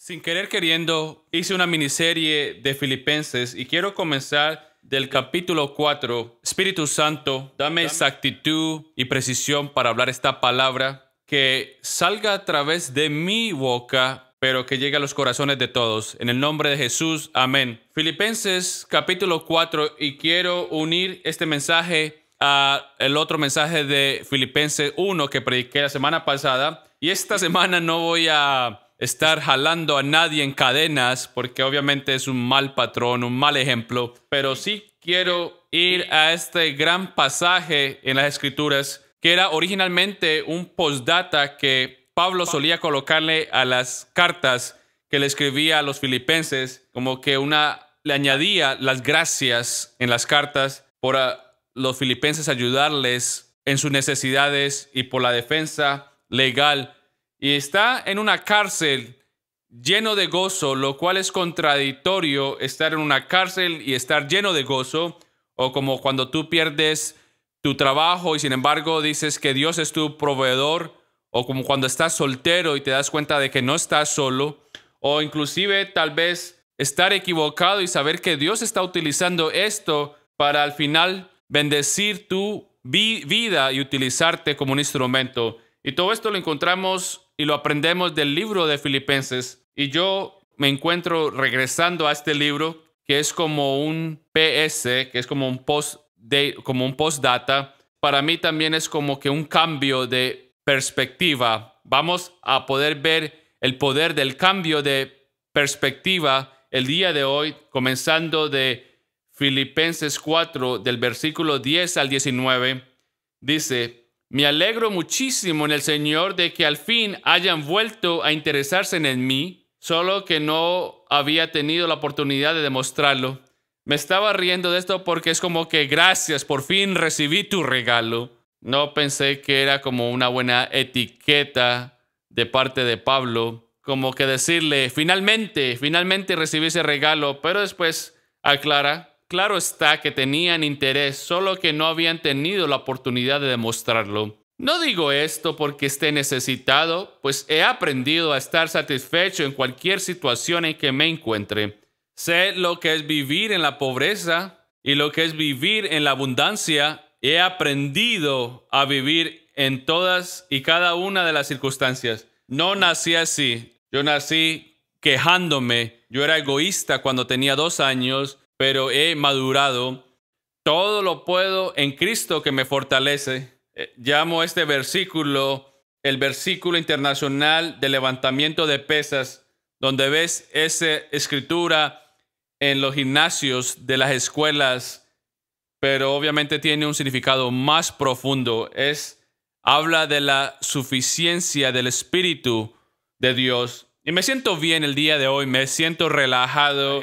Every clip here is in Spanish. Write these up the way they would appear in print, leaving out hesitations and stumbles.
Sin querer queriendo, hice una miniserie de Filipenses y quiero comenzar del capítulo 4. Espíritu Santo, dame exactitud y precisión para hablar esta palabra, que salga a través de mi boca, pero que llegue a los corazones de todos. En el nombre de Jesús, amén. Filipenses capítulo 4, y quiero unir este mensaje a el otro mensaje de Filipenses 1 que prediqué la semana pasada. Y esta semana no voy a estar jalando a nadie en cadenas, porque obviamente es un mal patrón, un mal ejemplo, pero sí quiero ir a este gran pasaje en las Escrituras, que era originalmente un postdata que Pablo solía colocarle a las cartas que le escribía a los filipenses, como que le añadía las gracias en las cartas por los filipenses ayudarles en sus necesidades y por la defensa legal. Y está en una cárcel lleno de gozo, lo cual es contradictorio estar en una cárcel y estar lleno de gozo, o como cuando tú pierdes tu trabajo y sin embargo dices que Dios es tu proveedor, o como cuando estás soltero y te das cuenta de que no estás solo, o inclusive tal vez estar equivocado y saber que Dios está utilizando esto para al final bendecir tu vida y utilizarte como un instrumento. Y todo esto lo encontramos y lo aprendemos del libro de Filipenses. Y yo me encuentro regresando a este libro, que es como un PS, que es como un postdata. Para mí también es como que un cambio de perspectiva. Vamos a poder ver el poder del cambio de perspectiva el día de hoy, comenzando de Filipenses 4, del versículo 10 al 19. Dice: me alegro muchísimo en el Señor de que al fin hayan vuelto a interesarse en mí, solo que no había tenido la oportunidad de demostrarlo. Me estaba riendo de esto porque es como que gracias, por fin recibí tu regalo. No pensé que era como una buena etiqueta de parte de Pablo, como que decirle, finalmente recibí ese regalo, pero después aclara. Claro está que tenían interés, solo que no habían tenido la oportunidad de demostrarlo. No digo esto porque esté necesitado, pues he aprendido a estar satisfecho en cualquier situación en que me encuentre. Sé lo que es vivir en la pobreza y lo que es vivir en la abundancia. He aprendido a vivir en todas y cada una de las circunstancias. No nací así. Yo nací quejándome. Yo era egoísta cuando tenía 2 años. Pero he madurado. Todo lo puedo en Cristo que me fortalece. Llamo este versículo el versículo internacional de levantamiento de pesas, donde ves esa escritura en los gimnasios de las escuelas, pero obviamente tiene un significado más profundo. Habla de la suficiencia del Espíritu de Dios. Y me siento bien el día de hoy, me siento relajado.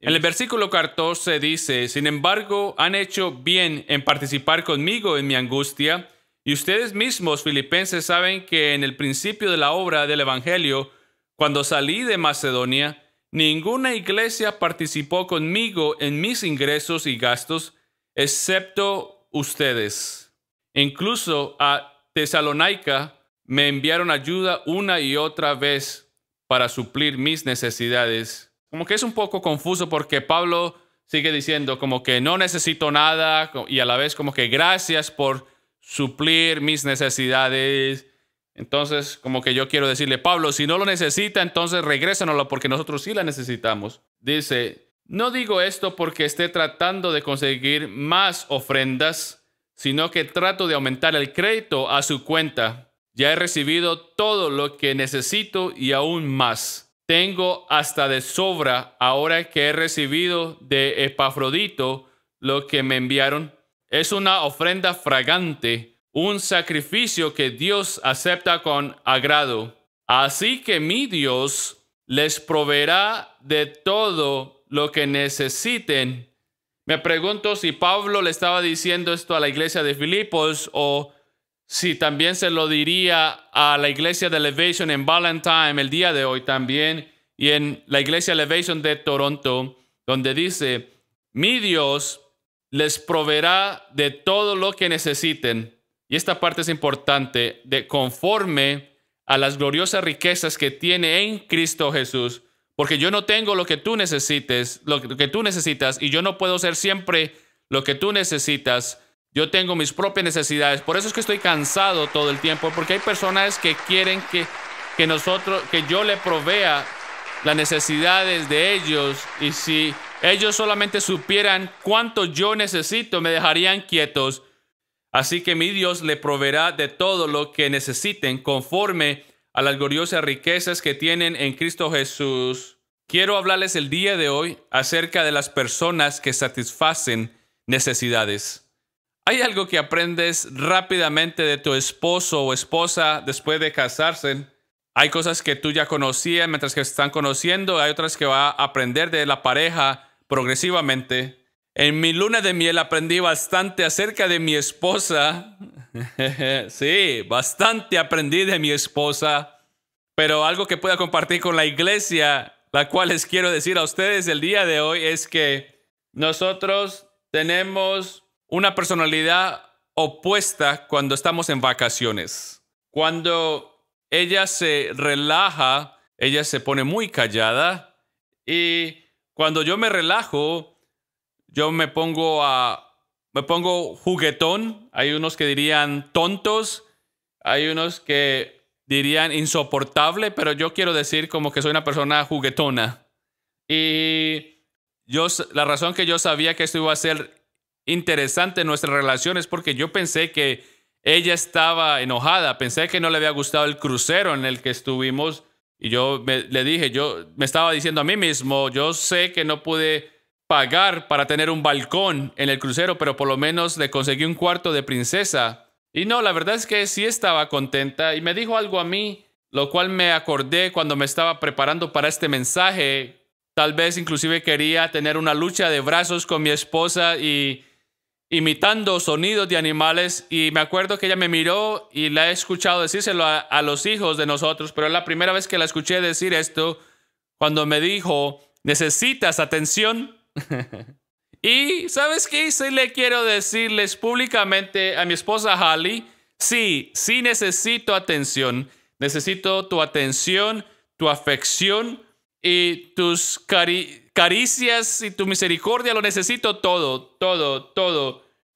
En el versículo 14 dice: sin embargo, han hecho bien en participar conmigo en mi angustia, y ustedes mismos, filipenses, saben que en el principio de la obra del Evangelio, cuando salí de Macedonia, ninguna iglesia participó conmigo en mis ingresos y gastos, excepto ustedes. Incluso a Tesalónica me enviaron ayuda una y otra vez para suplir mis necesidades. Como que es un poco confuso porque Pablo sigue diciendo como que no necesito nada y a la vez como que gracias por suplir mis necesidades. Entonces como que yo quiero decirle, Pablo, si no lo necesita, entonces regrésanoslo porque nosotros sí la necesitamos. Dice, no digo esto porque esté tratando de conseguir más ofrendas, sino que trato de aumentar el crédito a su cuenta. Ya he recibido todo lo que necesito y aún más. Tengo hasta de sobra ahora que he recibido de Epafrodito lo que me enviaron. Es una ofrenda fragante, un sacrificio que Dios acepta con agrado. Así que mi Dios les proveerá de todo lo que necesiten. Me pregunto si Pablo le estaba diciendo esto a la iglesia de Filipos o si también se lo diría a la iglesia de Elevation en Valentine el día de hoy también, y en la iglesia Elevation de Toronto, donde dice, mi Dios les proveerá de todo lo que necesiten. Y esta parte es importante, de conforme a las gloriosas riquezas que tiene en Cristo Jesús. Porque yo no tengo lo que tú necesites, lo que tú necesitas, y yo no puedo ser siempre lo que tú necesitas. Yo tengo mis propias necesidades. Por eso es que estoy cansado todo el tiempo, porque hay personas que quieren que yo le provea las necesidades de ellos, y si ellos solamente supieran cuánto yo necesito, me dejarían quietos. Así que mi Dios le proveerá de todo lo que necesiten conforme a las gloriosas riquezas que tienen en Cristo Jesús. Quiero hablarles el día de hoy acerca de las personas que satisfacen necesidades. Hay algo que aprendes rápidamente de tu esposo o esposa después de casarse. Hay cosas que tú ya conocías mientras que están conociendo. Hay otras que va a aprender de la pareja progresivamente. En mi luna de miel aprendí bastante acerca de mi esposa. Sí, bastante aprendí de mi esposa. Pero algo que pueda compartir con la iglesia, la cual les quiero decir a ustedes el día de hoy, es que nosotros tenemos una personalidad opuesta cuando estamos en vacaciones. Cuando ella se relaja, ella se pone muy callada. Y cuando yo me relajo, yo me pongo juguetón. Hay unos que dirían tontos. Hay unos que dirían insoportable. Pero yo quiero decir como que soy una persona juguetona. Y la razón que yo sabía que esto iba a ser interesante en nuestra relación es porque yo pensé que ella estaba enojada. Pensé que no le había gustado el crucero en el que estuvimos. Y le dije, yo me estaba diciendo a mí mismo, yo sé que no pude pagar para tener un balcón en el crucero, pero por lo menos le conseguí un cuarto de princesa. Y no, la verdad es que sí estaba contenta. Y me dijo algo a mí, lo cual me acordé cuando me estaba preparando para este mensaje. Tal vez inclusive quería tener una lucha de brazos con mi esposa y imitando sonidos de animales. Y me acuerdo que ella me miró y la he escuchado decírselo a los hijos de nosotros, pero es la primera vez que la escuché decir esto cuando me dijo, ¿necesitas atención? Y ¿sabes qué hice? Le quiero decirles públicamente a mi esposa Holly, sí necesito atención. Necesito tu atención, tu afección y tus caricias y tu misericordia. Lo necesito todo.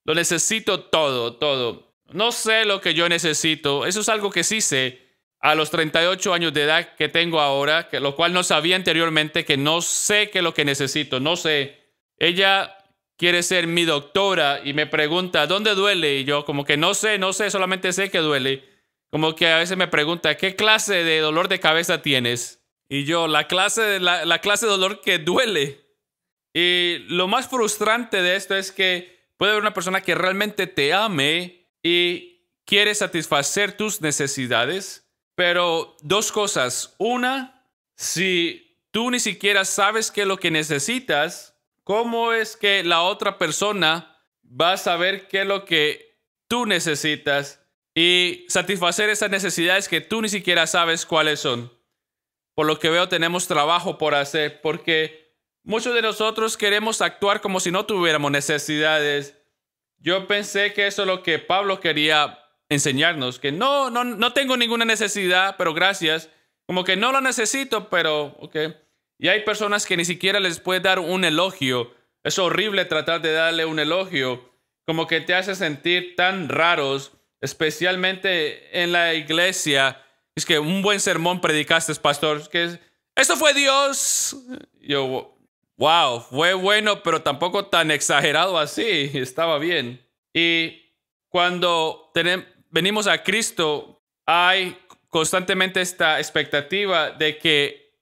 Lo necesito todo. No sé lo que yo necesito. Eso es algo que sí sé a los 38 años de edad que tengo ahora, lo cual no sabía anteriormente, que no sé qué es lo que necesito. No sé. Ella quiere ser mi doctora y me pregunta, ¿dónde duele? Y yo como que no sé, solamente sé que duele. Como que a veces me pregunta, ¿qué clase de dolor de cabeza tienes? Y yo, la clase de dolor que duele. Y lo más frustrante de esto es que puede haber una persona que realmente te ame y quiere satisfacer tus necesidades. Pero dos cosas. Una, si tú ni siquiera sabes qué es lo que necesitas, ¿cómo es que la otra persona va a saber qué es lo que tú necesitas y satisfacer esas necesidades que tú ni siquiera sabes cuáles son? Por lo que veo, tenemos trabajo por hacer, porque muchos de nosotros queremos actuar como si no tuviéramos necesidades. Yo pensé que eso es lo que Pablo quería enseñarnos, que no tengo ninguna necesidad, pero gracias. Como que no lo necesito, pero ok. Y hay personas que ni siquiera les puedes dar un elogio. Es horrible tratar de darle un elogio. Como que te hace sentir tan raros, especialmente en la iglesia. Es que un buen sermón predicaste, pastor. Esto fue Dios. Yo, wow, fue bueno, pero tampoco tan exagerado así. Estaba bien. Y cuando venimos a Cristo, hay constantemente esta expectativa de que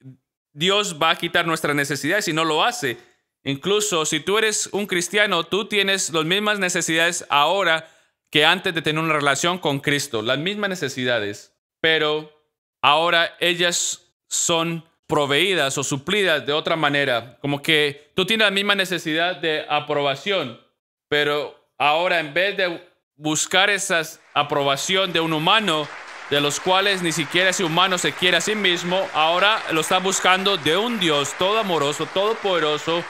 Dios va a quitar nuestras necesidades y no lo hace. Incluso si tú eres un cristiano, tú tienes las mismas necesidades ahora que antes de tener una relación con Cristo. Las mismas necesidades. Pero ahora ellas son proveídas o suplidas de otra manera. Como que tú tienes la misma necesidad de aprobación, pero ahora en vez de buscar esa aprobación de un humano, de los cuales ni siquiera ese humano se quiere a sí mismo, ahora lo está buscando de un Dios todo amoroso, todopoderoso,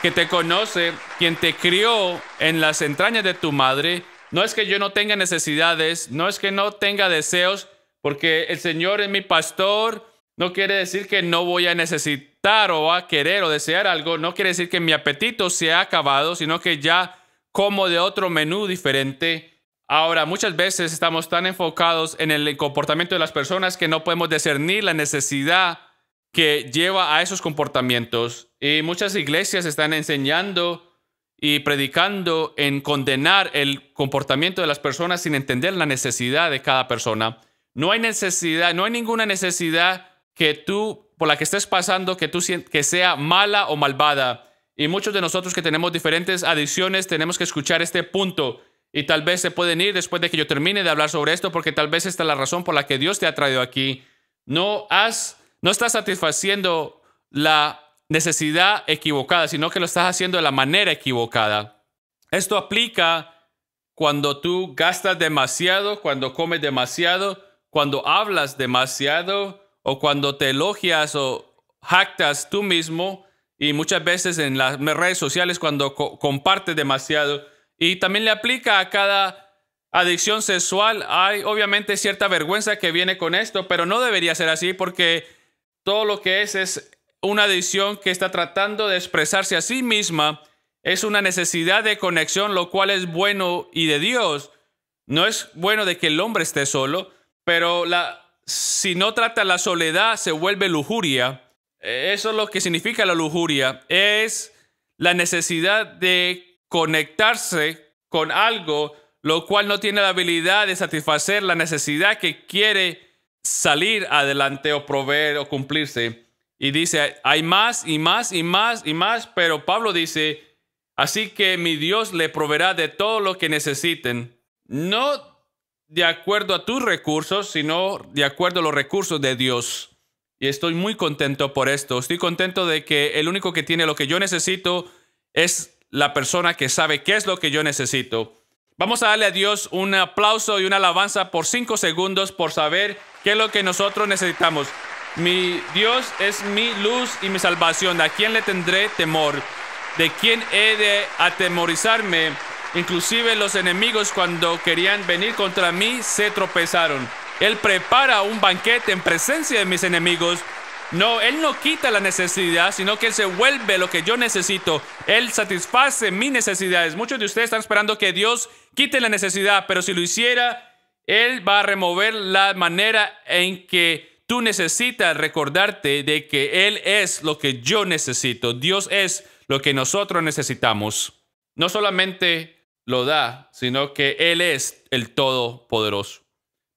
que te conoce, quien te crió en las entrañas de tu madre. No es que yo no tenga necesidades, no es que no tenga deseos, Porque el Señor es mi pastor no quiere decir que no voy a necesitar o a querer o desear algo. No quiere decir que mi apetito se ha acabado, sino que ya como de otro menú diferente. Ahora, muchas veces estamos tan enfocados en el comportamiento de las personas que no podemos discernir la necesidad que lleva a esos comportamientos. Y muchas iglesias están enseñando y predicando en condenar el comportamiento de las personas sin entender la necesidad de cada persona. No hay necesidad, no hay ninguna necesidad por la que estés pasando que sea mala o malvada. Y muchos de nosotros que tenemos diferentes adicciones tenemos que escuchar este punto. Y tal vez se pueden ir después de que yo termine de hablar sobre esto, porque tal vez esta es la razón por la que Dios te ha traído aquí. No estás satisfaciendo la necesidad equivocada, sino que lo estás haciendo de la manera equivocada. Esto aplica cuando tú gastas demasiado, cuando comes demasiado, cuando hablas demasiado o cuando te elogias o jactas tú mismo, y muchas veces en las redes sociales cuando compartes demasiado. Y también le aplica a cada adicción sexual. Hay obviamente cierta vergüenza que viene con esto, pero no debería ser así porque todo lo que es una adicción que está tratando de expresarse a sí misma. Es una necesidad de conexión, lo cual es bueno y de Dios. No es bueno de que el hombre esté solo, pero si no trata la soledad, se vuelve lujuria. Eso es lo que significa la lujuria. Es la necesidad de conectarse con algo, lo cual no tiene la habilidad de satisfacer la necesidad que quiere salir adelante o proveer o cumplirse. Y dice, hay más y más y más y más, pero Pablo dice, así que mi Dios le proveerá de todo lo que necesiten, no de acuerdo a tus recursos, sino de acuerdo a los recursos de Dios. Y estoy muy contento por esto. Estoy contento de que el único que tiene lo que yo necesito es la persona que sabe qué es lo que yo necesito. Vamos a darle a Dios un aplauso y una alabanza por 5 segundos por saber qué es lo que nosotros necesitamos. Mi Dios es mi luz y mi salvación. ¿A quién le tendré temor? ¿De quién he de atemorizarme? Inclusive los enemigos, cuando querían venir contra mí, se tropezaron. Él prepara un banquete en presencia de mis enemigos. No, Él no quita la necesidad, sino que Él se vuelve lo que yo necesito. Él satisface mis necesidades. Muchos de ustedes están esperando que Dios quite la necesidad, pero si lo hiciera, Él va a remover la manera en que tú necesitas recordarte de que Él es lo que yo necesito. Dios es lo que nosotros necesitamos. No solamente lo da, sino que Él es el Todopoderoso.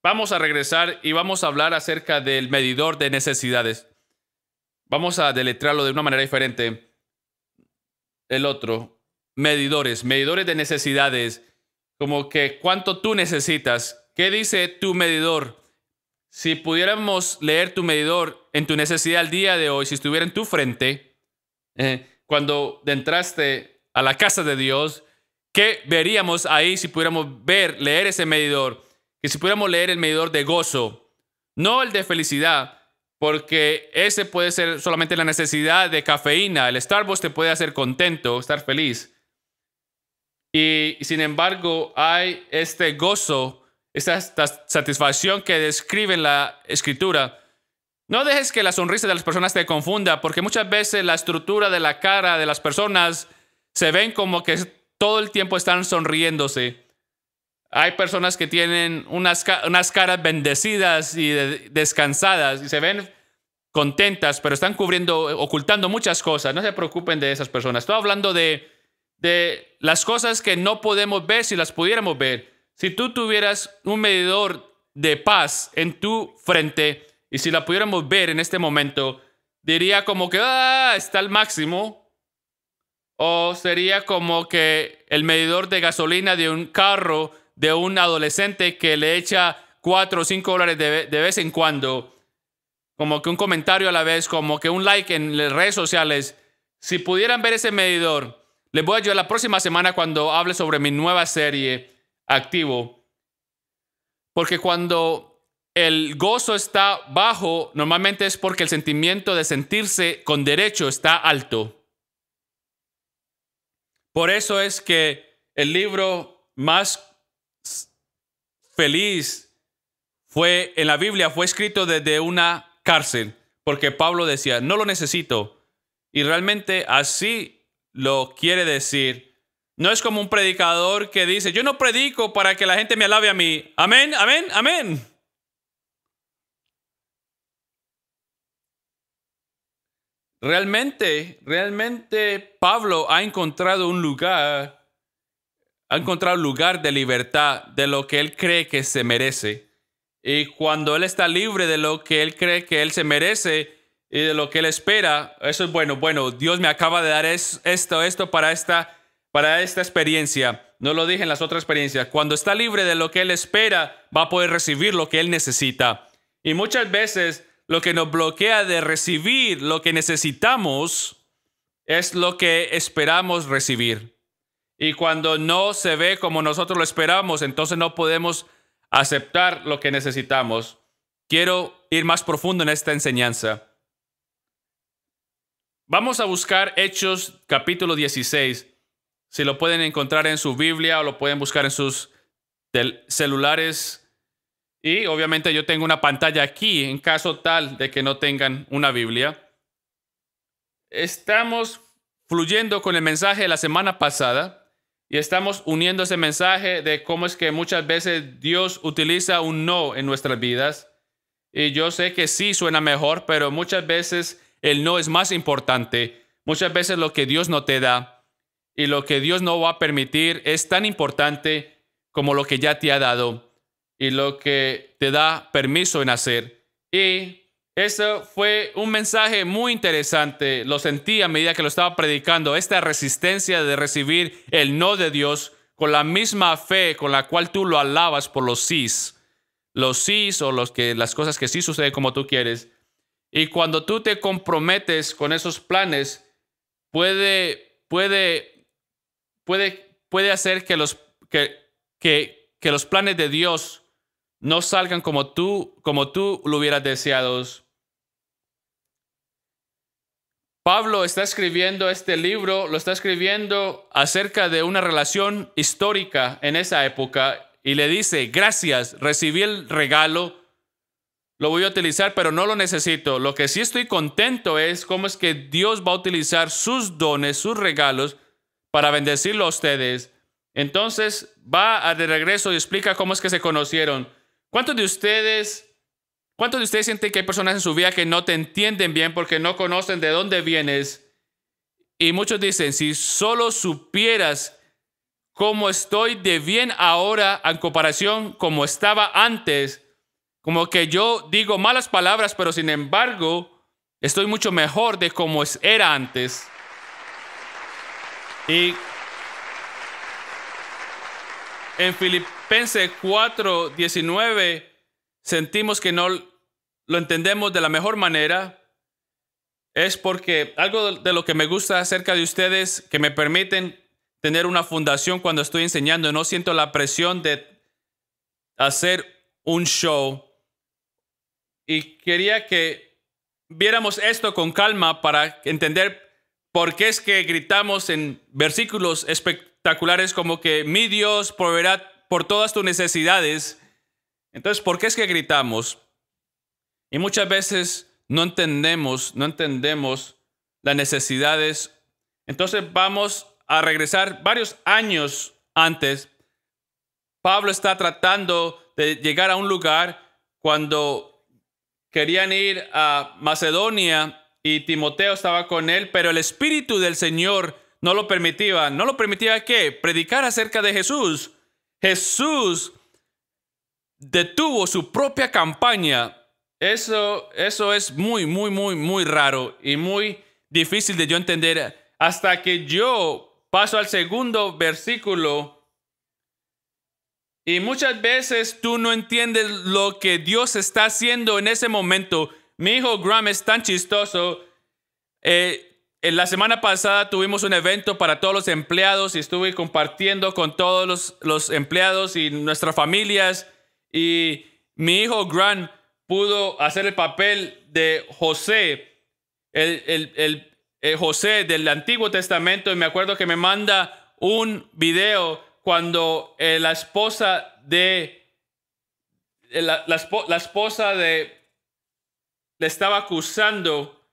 Vamos a regresar y vamos a hablar acerca del medidor de necesidades. Vamos a deletrearlo de una manera diferente. El otro, medidores de necesidades. Como que cuánto tú necesitas. ¿Qué dice tu medidor? Si pudiéramos leer tu medidor en tu necesidad al día de hoy, si estuviera en tu frente, cuando entraste a la casa de Dios, ¿qué veríamos ahí si pudiéramos leer ese medidor? Que si pudiéramos leer el medidor de gozo, no el de felicidad, porque ese puede ser solamente la necesidad de cafeína. El Starbucks te puede hacer contento, estar feliz. Y sin embargo, hay este gozo, esta satisfacción que describe en la Escritura. No dejes que la sonrisa de las personas te confunda, porque muchas veces la estructura de la cara de las personas se ven como que todo el tiempo están sonriéndose. Hay personas que tienen unas caras bendecidas y descansadas y se ven contentas, pero están ocultando muchas cosas. No se preocupen de esas personas. Estoy hablando de las cosas que no podemos ver si las pudiéramos ver. Si tú tuvieras un medidor de paz en tu frente y si la pudiéramos ver en este momento, diría como que está al máximo. O sería como que el medidor de gasolina de un carro de un adolescente que le echa $4 o $5 de vez en cuando, como que un comentario a la vez, como que un like en las redes sociales. Si pudieran ver ese medidor, les voy a ayudar la próxima semana cuando hable sobre mi nueva serie, Activo. Porque cuando el gozo está bajo, normalmente es porque el sentimiento de sentirse con derecho está alto. Por eso es que el libro más feliz en la Biblia fue escrito desde una cárcel, porque Pablo decía, no lo necesito. Y realmente así lo quiere decir. No es como un predicador que dice, yo no predico para que la gente me alabe a mí. Amén, amén, amén. Realmente Pablo ha encontrado un lugar de libertad de lo que él cree que se merece. Y cuando él está libre de lo que él cree que él se merece y de lo que él espera, eso es bueno. Bueno, Dios me acaba de dar esto para esta experiencia. No lo dije en las otras experiencias. Cuando está libre de lo que él espera, va a poder recibir lo que él necesita. Y muchas veces lo que nos bloquea de recibir lo que necesitamos es lo que esperamos recibir. Y cuando no se ve como nosotros lo esperamos, entonces no podemos aceptar lo que necesitamos. Quiero ir más profundo en esta enseñanza. Vamos a buscar Hechos capítulo 16. Si lo pueden encontrar en su Biblia o lo pueden buscar en sus celulares. Y obviamente yo tengo una pantalla aquí en caso tal de que no tengan una Biblia. Estamos fluyendo con el mensaje de la semana pasada y estamos uniendo ese mensaje de cómo es que muchas veces Dios utiliza un no en nuestras vidas. Y yo sé que sí suena mejor, pero muchas veces el no es más importante. Muchas veces lo que Dios no te da y lo que Dios no va a permitir es tan importante como lo que ya te ha dado y lo que te da permiso en hacer. Y eso fue un mensaje muy interesante. Lo sentí a medida que lo estaba predicando. Esta resistencia de recibir el no de Dios con la misma fe con la cual tú lo alabas por los sís. Los sís o las cosas que sí suceden como tú quieres. Y cuando tú te comprometes con esos planes, puede hacer que los planes de Dios no salgan como tú lo hubieras deseado. Pablo está escribiendo este libro, lo está escribiendo acerca de una relación histórica en esa época y le dice, gracias, recibí el regalo, lo voy a utilizar, pero no lo necesito. Lo que sí estoy contento es cómo es que Dios va a utilizar sus dones, sus regalos para bendecirlo a ustedes. Entonces va de regreso y explica cómo es que se conocieron. ¿Cuántos de ustedes sienten que hay personas en su vida que no te entienden bien porque no conocen de dónde vienes? Y muchos dicen, si solo supieras cómo estoy de bien ahora en comparación como estaba antes, como que yo digo malas palabras, pero sin embargo estoy mucho mejor de como era antes. Y en Filipenses 4:19 sentimos que no lo entendemos de la mejor manera. Es porque algo de lo que me gusta acerca de ustedes, que me permiten tener una fundación cuando estoy enseñando, no siento la presión de hacer un show. Y quería que viéramos esto con calma para entender por qué es que gritamos en versículos espectaculares como que mi Dios proveerá por todas tus necesidades. Entonces, ¿por qué es que gritamos? Y muchas veces no entendemos las necesidades. Entonces vamos a regresar varios años antes. Pablo está tratando de llegar a un lugar cuando querían ir a Macedonia y Timoteo estaba con él, pero el Espíritu del Señor no lo permitía. ¿No lo permitía qué? Predicar acerca de Jesús. Jesús detuvo su propia campaña. Eso es muy raro y muy difícil de yo entender hasta que yo paso al segundo versículo. Y muchas veces tú no entiendes lo que Dios está haciendo en ese momento. Mi hijo Graham es tan chistoso. En la semana pasada tuvimos un evento para todos los empleados y estuve compartiendo con todos los empleados y nuestras familias. Y mi hijo Graham pudo hacer el papel de José, el José del Antiguo Testamento. Y me acuerdo que me manda un video cuando la esposa de la esposa le estaba acusando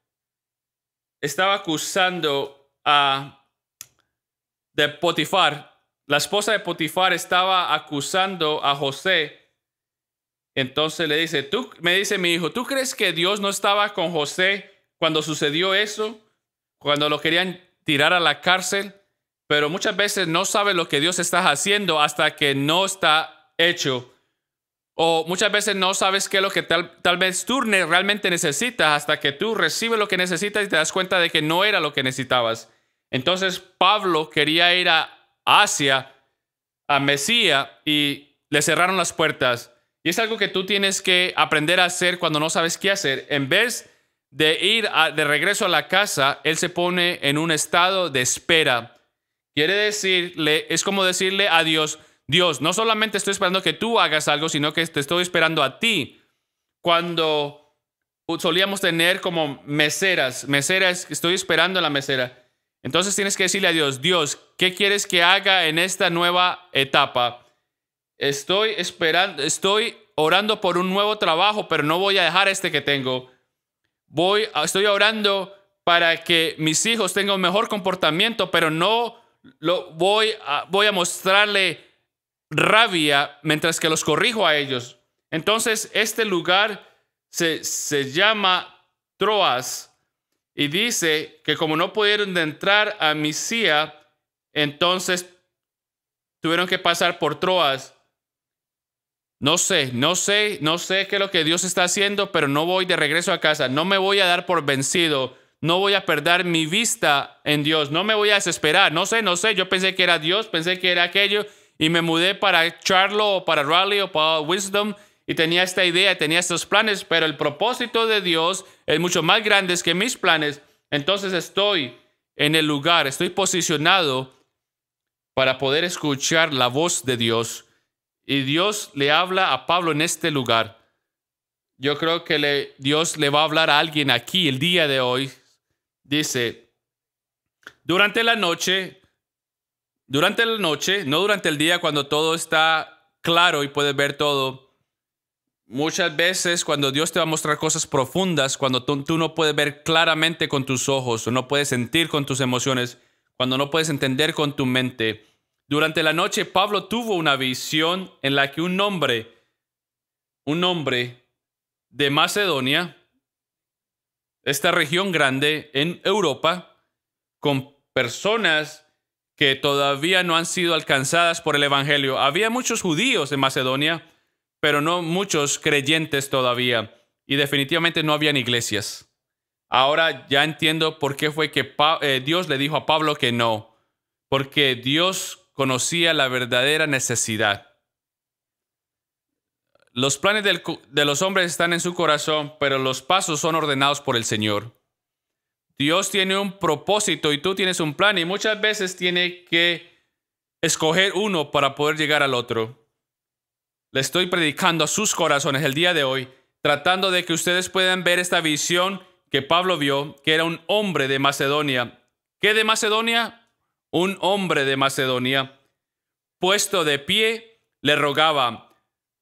de Potifar. La esposa de Potifar estaba acusando a José. Entonces le dice, me dice mi hijo, ¿tú crees que Dios no estaba con José cuando sucedió eso? Cuando lo querían tirar a la cárcel. Pero muchas veces no sabes lo que Dios está haciendo hasta que no está hecho. O muchas veces no sabes qué es lo que tal vez tú realmente necesitas hasta que tú recibes lo que necesitas y te das cuenta de que no era lo que necesitabas. Entonces Pablo quería ir a Asia, a Mesía, y le cerraron las puertas. Y es algo que tú tienes que aprender a hacer cuando no sabes qué hacer. En vez de ir de regreso a la casa, él se pone en un estado de espera. Quiere decirle, es como decirle a Dios, Dios, no solamente estoy esperando que tú hagas algo, sino que te estoy esperando a ti. Cuando solíamos tener como meseras, estoy esperando en la mesera. Entonces tienes que decirle a Dios, Dios, ¿qué quieres que haga en esta nueva etapa? Estoy orando por un nuevo trabajo, pero no voy a dejar este que tengo. Estoy orando para que mis hijos tengan un mejor comportamiento, pero no voy a mostrarle rabia mientras que los corrijo a ellos. Entonces, este lugar se llama Troas y dice que como no pudieron entrar a Misia, entonces tuvieron que pasar por Troas. No sé qué es lo que Dios está haciendo, pero no voy de regreso a casa. No me voy a dar por vencido. No voy a perder mi vista en Dios. No me voy a desesperar. No sé. Yo pensé que era Dios, pensé que era aquello. Y me mudé para Charlotte o para Raleigh o para Wisdom. Y tenía esta idea, tenía estos planes. Pero el propósito de Dios es mucho más grande que mis planes. Entonces estoy en el lugar, estoy posicionado para poder escuchar la voz de Dios. Y Dios le habla a Pablo en este lugar. Yo creo que Dios le va a hablar a alguien aquí el día de hoy. Dice, durante la noche, no durante el día cuando todo está claro y puedes ver todo. Muchas veces cuando Dios te va a mostrar cosas profundas, cuando tú no puedes ver claramente con tus ojos, o no puedes sentir con tus emociones, cuando no puedes entender con tu mente. Durante la noche, Pablo tuvo una visión en la que un hombre de Macedonia, esta región grande en Europa, con personas que todavía no han sido alcanzadas por el evangelio. Había muchos judíos en Macedonia, pero no muchos creyentes todavía. Y definitivamente no habían iglesias. Ahora ya entiendo por qué fue que Dios le dijo a Pablo que no. Porque Dios conocía la verdadera necesidad. Los planes de los hombres están en su corazón, pero los pasos son ordenados por el Señor. Dios tiene un propósito y tú tienes un plan y muchas veces tiene que escoger uno para poder llegar al otro. Le estoy predicando a sus corazones el día de hoy, tratando de que ustedes puedan ver esta visión que Pablo vio, que era un hombre de Macedonia. ¿Qué de Macedonia? Un hombre de Macedonia, puesto de pie, le rogaba,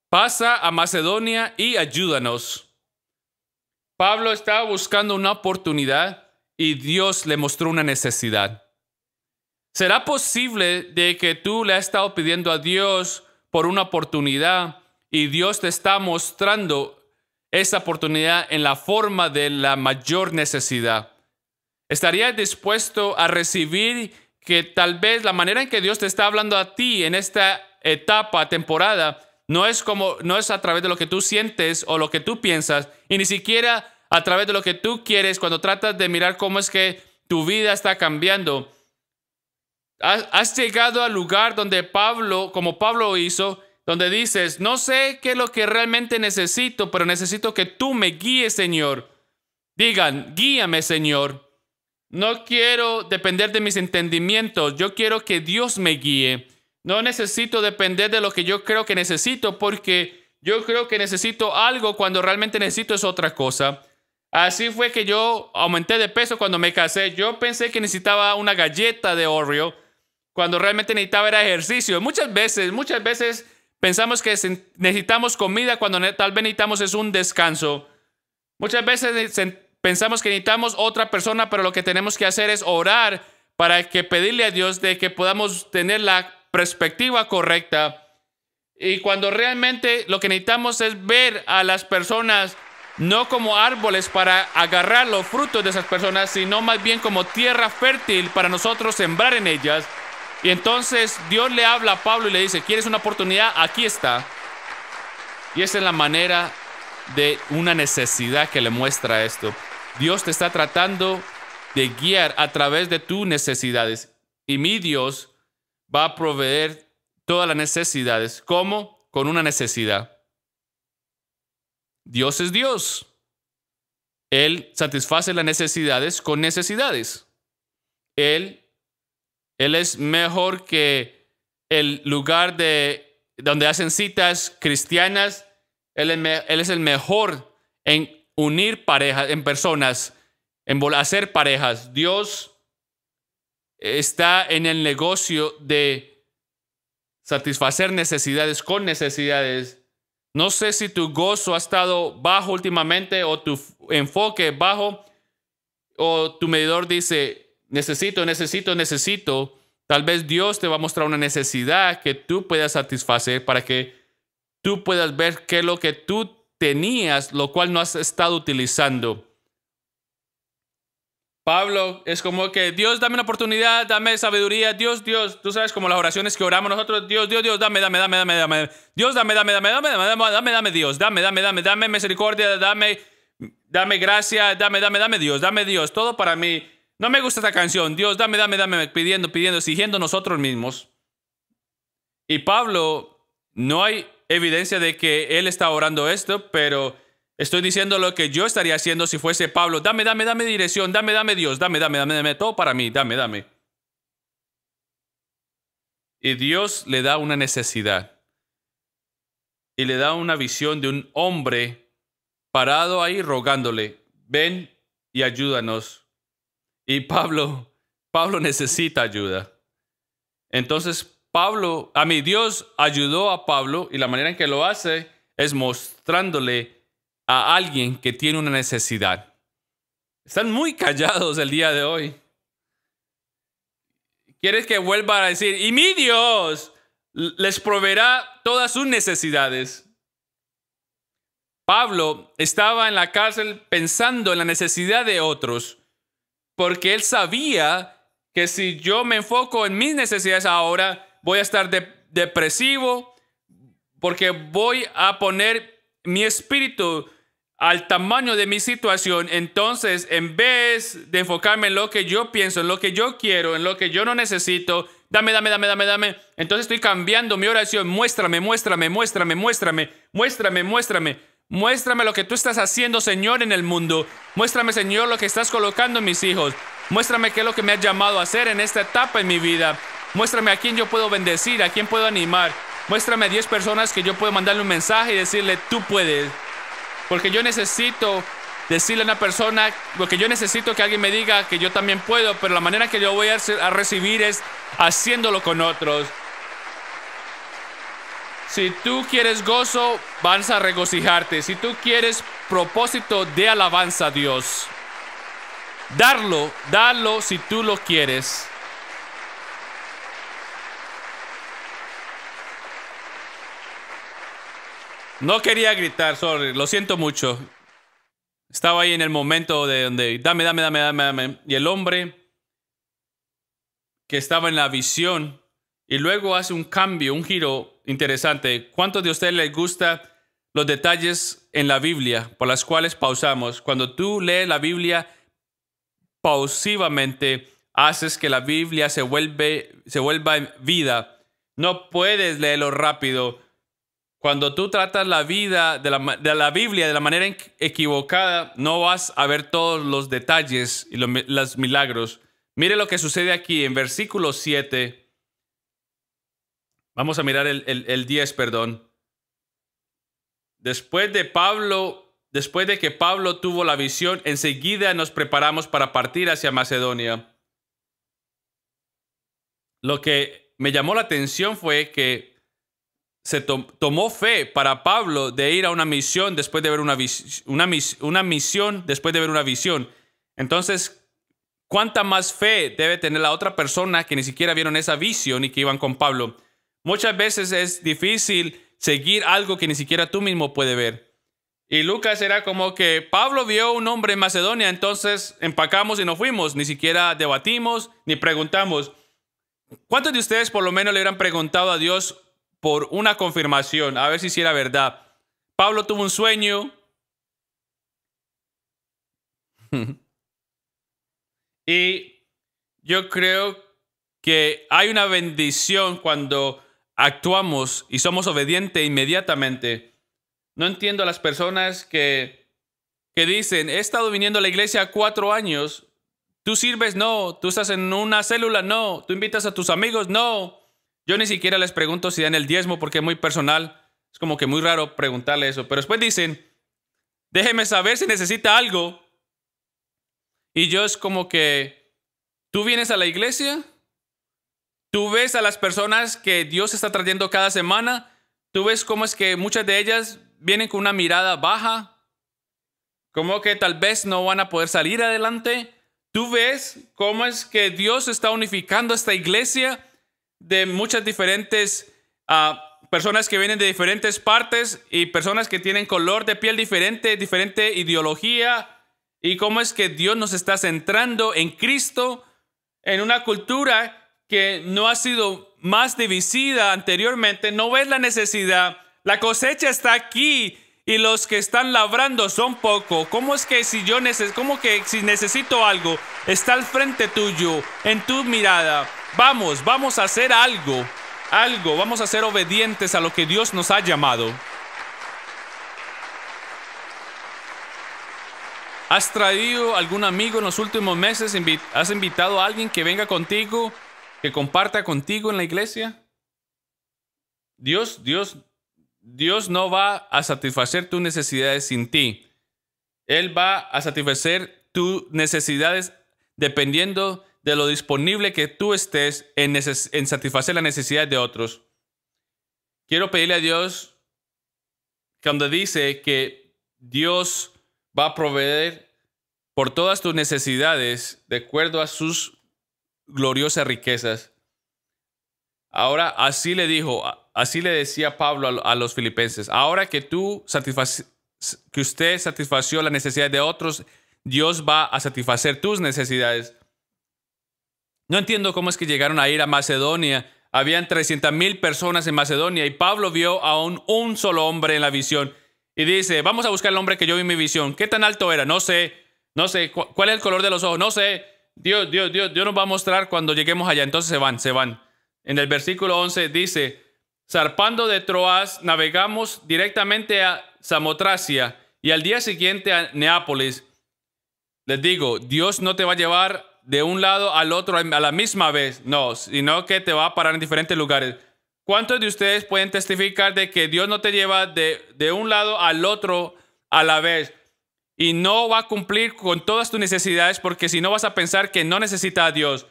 pasa a Macedonia y ayúdanos. Pablo estaba buscando una oportunidad y Dios le mostró una necesidad. ¿Será posible de que tú le has estado pidiendo a Dios por una oportunidad y Dios te está mostrando esa oportunidad en la forma de la mayor necesidad? ¿Estarías dispuesto a recibir que tal vez la manera en que Dios te está hablando a ti en esta temporada, no es a través de lo que tú sientes o lo que tú piensas, y ni siquiera a través de lo que tú quieres cuando tratas de mirar cómo es que tu vida está cambiando? Has llegado al lugar donde como Pablo hizo, donde dices, no sé qué es lo que realmente necesito, pero necesito que tú me guíes, Señor. Digan, guíame, Señor. No quiero depender de mis entendimientos. Yo quiero que Dios me guíe. No necesito depender de lo que yo creo que necesito, porque yo creo que necesito algo cuando realmente necesito es otra cosa. Así fue que yo aumenté de peso cuando me casé. Yo pensé que necesitaba una galleta de Oreo cuando realmente necesitaba era ejercicio. Muchas veces pensamos que necesitamos comida cuando tal vez necesitamos es un descanso. Muchas veces pensamos que necesitamos otra persona, pero lo que tenemos que hacer es orar para que pedirle a Dios de que podamos tener la perspectiva correcta. Y cuando realmente lo que necesitamos es ver a las personas no como árboles para agarrar los frutos de esas personas, sino más bien como tierra fértil para nosotros sembrar en ellas. Y entonces Dios le habla a Pablo y le dice, ¿quieres una oportunidad? Aquí está. Y esa es la manera de una necesidad que le muestra esto. Dios te está tratando de guiar a través de tus necesidades. Y mi Dios va a proveer todas las necesidades. ¿Cómo? Con una necesidad. Dios es Dios. Él satisface las necesidades con necesidades. Él es mejor que el lugar donde hacen citas cristianas. Él es el mejor en unir parejas, en personas, en hacer parejas. Dios está en el negocio de satisfacer necesidades con necesidades. No sé si tu gozo ha estado bajo últimamente o tu enfoque bajo o tu medidor dice, necesito. Tal vez Dios te va a mostrar una necesidad que tú puedas satisfacer para que tú puedas ver qué es lo que tú tenías, lo cual no has estado utilizando. Pablo es como que Dios, dame una oportunidad, dame sabiduría. Dios, tú sabes como las oraciones que oramos nosotros. Dios, dame. Dios, dame, Dios, dame misericordia, dame gracia, dame Dios, todo para mí. No me gusta esta canción. Dios, dame, pidiendo, exigiendo nosotros mismos. Y Pablo, no hay evidencia de que él está orando esto, pero estoy diciendo lo que yo estaría haciendo si fuese Pablo. Dame dirección, dame Dios, dame, todo para mí, dame. Y Dios le da una necesidad. Y le da una visión de un hombre parado ahí rogándole, ven y ayúdanos. Y Pablo necesita ayuda. Entonces Dios ayudó a Pablo y la manera en que lo hace es mostrándole a alguien que tiene una necesidad. Están muy callados el día de hoy. ¿Quieres que vuelva a decir, y mi Dios les proveerá todas sus necesidades? Pablo estaba en la cárcel pensando en la necesidad de otros, porque él sabía que si yo me enfoco en mis necesidades ahora, voy a estar depresivo, porque voy a poner mi espíritu al tamaño de mi situación. Entonces, en vez de enfocarme en lo que yo pienso, en lo que yo quiero, en lo que yo no necesito, dame. Entonces estoy cambiando mi oración. Muéstrame. Muéstrame lo que tú estás haciendo, Señor, en el mundo. Muéstrame, Señor, lo que estás colocando en mis hijos. Muéstrame qué es lo que me has llamado a hacer en esta etapa en mi vida. Muéstrame a quién yo puedo bendecir, a quién puedo animar. Muéstrame a 10 personas que yo puedo mandarle un mensaje y decirle, tú puedes. Porque yo necesito decirle a una persona, porque yo necesito que alguien me diga que yo también puedo, pero la manera que yo voy a recibir es haciéndolo con otros. Si tú quieres gozo, vas a regocijarte. Si tú quieres propósito de alabanza a Dios, dalo si tú lo quieres. No quería gritar, sorry, lo siento mucho. Estaba ahí en el momento de donde dame. Y el hombre que estaba en la visión y luego hace un cambio, un giro interesante. ¿Cuántos de ustedes les gusta los detalles en la Biblia por las cuales pausamos? Cuando tú lees la Biblia pausivamente, haces que la Biblia se vuelva en vida. No puedes leerlo rápido. Cuando tú tratas la vida de la Biblia de la manera equivocada, no vas a ver todos los detalles y los milagros. Mire lo que sucede aquí en versículo 7. Vamos a mirar el 10, perdón. Después de que Pablo tuvo la visión, enseguida nos preparamos para partir hacia Macedonia. Lo que me llamó la atención fue que tomó fe para Pablo de ir a una misión después de ver una misión después de ver una visión. Entonces, ¿cuánta más fe debe tener la otra persona que ni siquiera vieron esa visión y que iban con Pablo? Muchas veces es difícil seguir algo que ni siquiera tú mismo puedes ver. Y Lucas era como que Pablo vio un hombre en Macedonia, entonces empacamos y nos fuimos. Ni siquiera debatimos ni preguntamos. ¿Cuántos de ustedes por lo menos le hubieran preguntado a Dios por una confirmación, a ver si era verdad? Pablo tuvo un sueño. Y yo creo que hay una bendición cuando actuamos y somos obedientes inmediatamente. No entiendo a las personas que dicen, he estado viniendo a la iglesia 4 años. ¿Tú sirves? No. ¿Tú estás en una célula? No. ¿Tú invitas a tus amigos? No. Yo ni siquiera les pregunto si dan el diezmo porque es muy personal. Es como que muy raro preguntarle eso. Pero después dicen, déjeme saber si necesita algo. Y yo es como que, ¿tú vienes a la iglesia? ¿Tú ves a las personas que Dios está trayendo cada semana? ¿Tú ves cómo es que muchas de ellas vienen con una mirada baja? ¿Cómo que tal vez no van a poder salir adelante? ¿Tú ves cómo es que Dios está unificando esta iglesia de muchas diferentes personas que vienen de diferentes partes y personas que tienen color de piel diferente, diferente ideología? ¿Y cómo es que Dios nos está centrando en Cristo en una cultura que no ha sido más dividida anteriormente? ¿No ves la necesidad? La cosecha está aquí y los que están labrando son pocos. ¿Cómo es que si necesito algo, está al frente tuyo, en tu mirada? Vamos a hacer algo. Vamos a ser obedientes a lo que Dios nos ha llamado. ¿Has traído algún amigo en los últimos meses? ¿Has invitado a alguien que venga contigo, que comparta contigo en la iglesia? Dios no va a satisfacer tus necesidades sin ti. Él va a satisfacer tus necesidades dependiendo de lo disponible que tú estés en satisfacer las necesidades de otros. Quiero pedirle a Dios, cuando dice que Dios va a proveer por todas tus necesidades de acuerdo a sus gloriosas riquezas. Ahora, así le decía Pablo a los filipenses. Ahora que usted satisfació las necesidades de otros, Dios va a satisfacer tus necesidades. No entiendo cómo es que llegaron a ir a Macedonia. Habían 300,000 personas en Macedonia y Pablo vio a un solo hombre en la visión. Y dice, vamos a buscar el hombre que yo vi en mi visión. ¿Qué tan alto era? No sé. ¿Cuál es el color de los ojos? No sé. Dios nos va a mostrar cuando lleguemos allá. Entonces se van. En el versículo 11 dice, zarpando de Troas, navegamos directamente a Samotracia y al día siguiente a Neápolis. Les digo, Dios no te va a llevar de un lado al otro a la misma vez. No, sino que te va a parar en diferentes lugares. ¿Cuántos de ustedes pueden testificar de que Dios no te lleva de un lado al otro a la vez? Y no va a cumplir con todas tus necesidades, porque si no vas a pensar que no necesitas a Dios,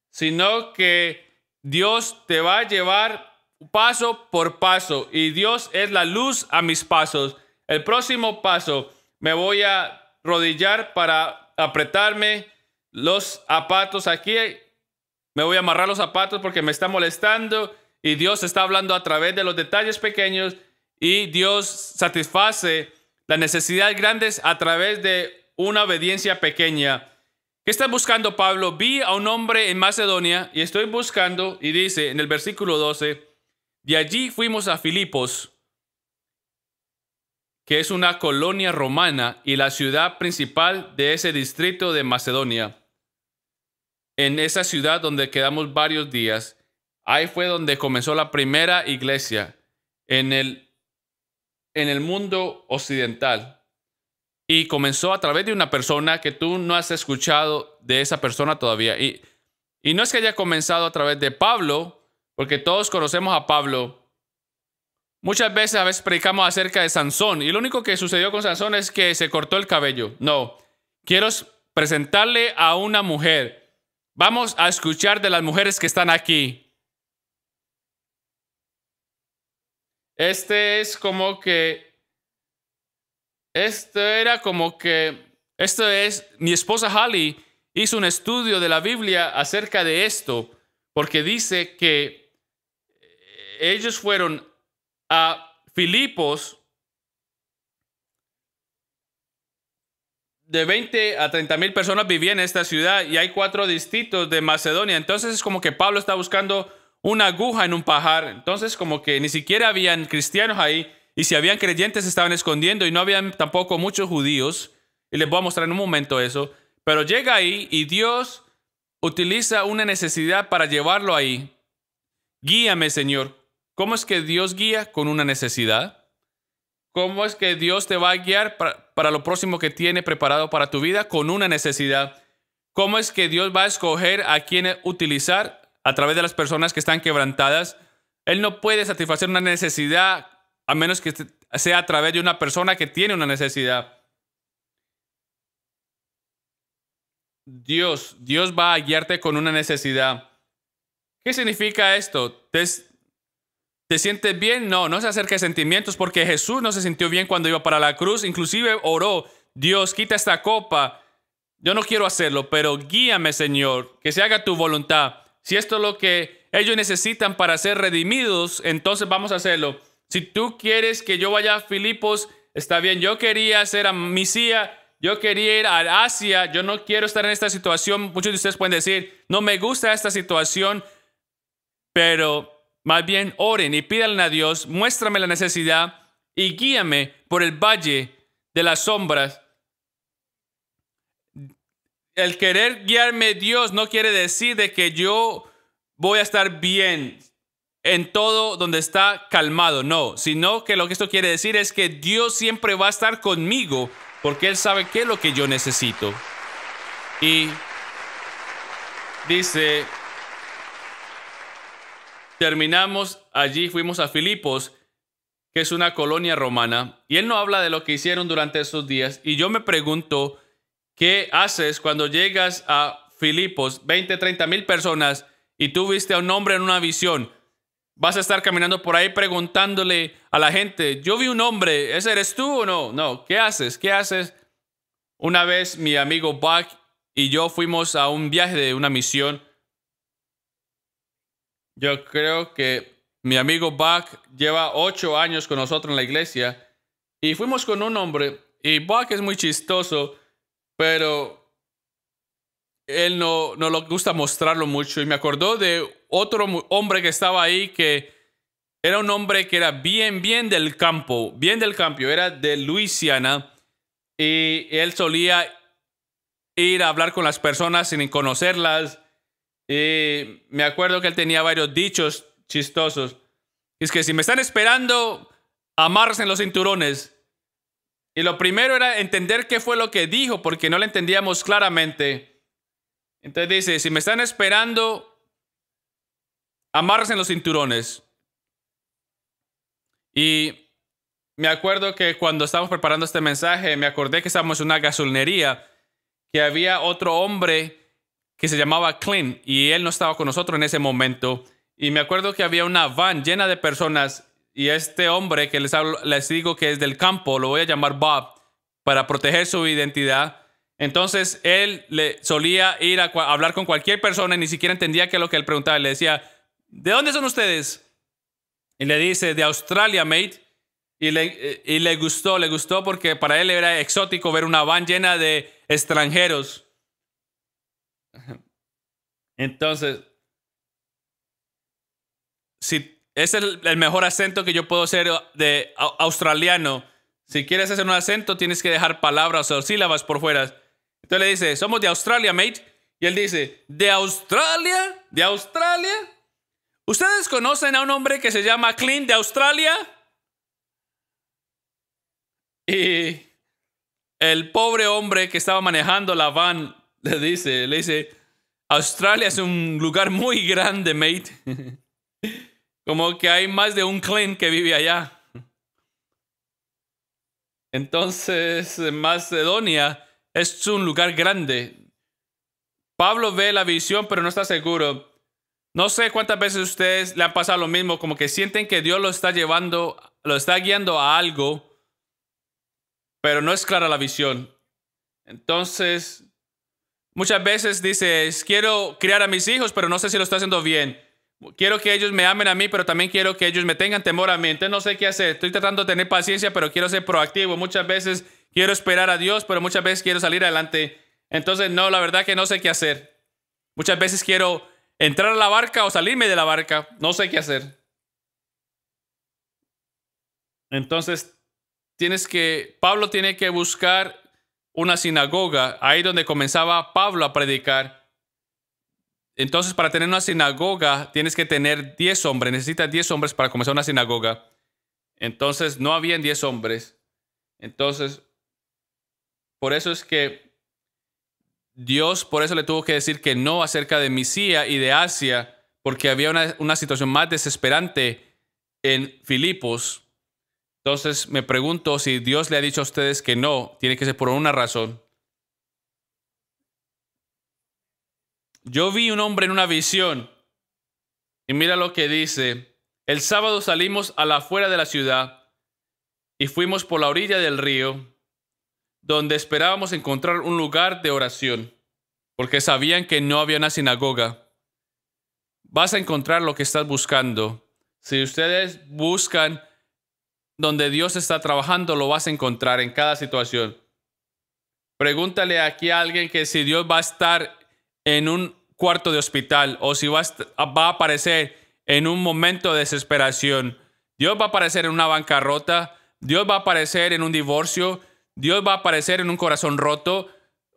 sino que Dios te va a llevar paso por paso. Y Dios es la luz a mis pasos. El próximo paso, me voy a rodillar para apretarme los zapatos aquí. Me voy a amarrar los zapatos porque me está molestando. Y Dios está hablando a través de los detalles pequeños. Y Dios satisface las necesidades grandes a través de una obediencia pequeña. ¿Qué está buscando Pablo? Vi a un hombre en Macedonia y estoy buscando, y dice en el versículo 12, de allí fuimos a Filipos, que es una colonia romana y la ciudad principal de ese distrito de Macedonia. En esa ciudad donde quedamos varios días, ahí fue donde comenzó la primera iglesia en el mundo occidental. Y comenzó a través de una persona que tú no has escuchado de esa persona todavía. Y no es que haya comenzado a través de Pablo, porque todos conocemos a Pablo. Muchas veces predicamos acerca de Sansón. Y lo único que sucedió con Sansón es que se cortó el cabello. No. Quiero presentarle a una mujer. Vamos a escuchar de las mujeres que están aquí. Este es como que, esto es, mi esposa Holly hizo un estudio de la Biblia acerca de esto, porque dice que ellos fueron a Filipos. De 20 a 30 mil personas vivían en esta ciudad y hay 4 distritos de Macedonia. Entonces es como que Pablo está buscando una aguja en un pajar. Entonces como que ni siquiera habían cristianos ahí, y si habían creyentes se estaban escondiendo, y no habían tampoco muchos judíos. Y les voy a mostrar en un momento eso. Pero llega ahí y Dios utiliza una necesidad para llevarlo ahí. Guíame, Señor. ¿Cómo es que Dios guía? Con una necesidad. ¿Cómo es que Dios te va a guiar para lo próximo que tiene preparado para tu vida? Con una necesidad. ¿Cómo es que Dios va a escoger a quién utilizar a través de las personas que están quebrantadas? Él no puede satisfacer una necesidad a menos que sea a través de una persona que tiene una necesidad. Dios va a guiarte con una necesidad. ¿Qué significa esto? ¿Te sientes bien? No, no se acerca de sentimientos, porque Jesús no se sintió bien cuando iba para la cruz. Inclusive oró: Dios, quita esta copa. Yo no quiero hacerlo, pero guíame, Señor, que se haga tu voluntad. Si esto es lo que ellos necesitan para ser redimidos, entonces vamos a hacerlo. Si tú quieres que yo vaya a Filipos, está bien. Yo quería hacer a Misia, yo quería ir a Asia. Yo no quiero estar en esta situación. Muchos de ustedes pueden decir: no me gusta esta situación, pero más bien oren y pídanle a Dios: muéstrame la necesidad y guíame por el valle de las sombras. El querer guiarme Dios no quiere decir de que yo voy a estar bien en todo donde está calmado, no, sino que lo que esto quiere decir es que Dios siempre va a estar conmigo, porque Él sabe qué es lo que yo necesito. Y dice, terminamos allí, fuimos a Filipos, que es una colonia romana, y él no habla de lo que hicieron durante esos días. Y yo me pregunto, ¿qué haces cuando llegas a Filipos, 20, 30 mil personas, y tú viste a un hombre en una visión? Vas a estar caminando por ahí preguntándole a la gente: yo vi un hombre, ¿ese eres tú o no? No, ¿qué haces? ¿Qué haces? Una vez mi amigo Buck y yo fuimos a un viaje de una misión. Yo creo que mi amigo Buck lleva 8 años con nosotros en la iglesia, y fuimos con un hombre, y Buck es muy chistoso, pero él no le gusta mostrarlo mucho. Y me acordó de otro hombre que estaba ahí, que era un hombre que era bien del campo, era de Luisiana, y él solía ir a hablar con las personas sin conocerlas. Y me acuerdo que él tenía varios dichos chistosos. Es que si me están esperando, amárrense los cinturones. Y lo primero era entender qué fue lo que dijo, porque no lo entendíamos claramente. Entonces dice: si me están esperando, amárrense los cinturones. Y me acuerdo que cuando estábamos preparando este mensaje, me acordé que estábamos en una gasolinería, que había otro hombre que se llamaba Clint, y él no estaba con nosotros en ese momento. Y me acuerdo que había una van llena de personas, y este hombre que les digo que es del campo, lo voy a llamar Bob para proteger su identidad. Entonces él le solía ir a hablar con cualquier persona y ni siquiera entendía qué es lo que él preguntaba. Le decía: ¿de dónde son ustedes? Y le dice: de Australia, mate. Y le gustó porque para él era exótico ver una van llena de extranjeros. Entonces, si es el mejor acento que yo puedo hacer de australiano, si quieres hacer un acento, tienes que dejar palabras o sílabas por fuera. Entonces le dice: somos de Australia, mate. Y él dice: ¿de Australia? ¿De Australia? ¿Ustedes conocen a un hombre que se llama Clint de Australia? Y el pobre hombre que estaba manejando la van le dice: Australia es un lugar muy grande, mate. Como que hay más de un Clint que vive allá. Entonces, Macedonia es un lugar grande. Pablo ve la visión, pero no está seguro. No sé cuántas veces ustedes le han pasado lo mismo, como que sienten que Dios lo está llevando, lo está guiando a algo, pero no es clara la visión. Entonces, muchas veces dices, quiero criar a mis hijos, pero no sé si lo estoy haciendo bien. Quiero que ellos me amen a mí, pero también quiero que ellos me tengan temor a mí. Entonces no sé qué hacer. Estoy tratando de tener paciencia, pero quiero ser proactivo. Muchas veces quiero esperar a Dios, pero muchas veces quiero salir adelante. Entonces, no, la verdad que no sé qué hacer. Muchas veces quiero entrar a la barca o salirme de la barca. No sé qué hacer. Entonces, Pablo tiene que buscar una sinagoga, ahí donde comenzaba Pablo a predicar. Entonces, para tener una sinagoga, tienes que tener 10 hombres. Necesitas 10 hombres para comenzar una sinagoga. Entonces, no habían 10 hombres. Entonces, por eso es que Dios, por eso le tuvo que decir que no acerca de Misia y de Asia, porque había una situación más desesperante en Filipos. Entonces, me pregunto si Dios le ha dicho a ustedes que no, tiene que ser por una razón. Yo vi un hombre en una visión y mira lo que dice. El sábado salimos a la afuera de la ciudad y fuimos por la orilla del río, donde esperábamos encontrar un lugar de oración, porque sabían que no había una sinagoga. Vas a encontrar lo que estás buscando. Si ustedes buscan donde Dios está trabajando, lo vas a encontrar en cada situación. Pregúntale aquí a alguien que si Dios va a estar en un cuarto de hospital o si va a aparecer en un momento de desesperación. Dios va a aparecer en una bancarrota, Dios va a aparecer en un divorcio, Dios va a aparecer en un corazón roto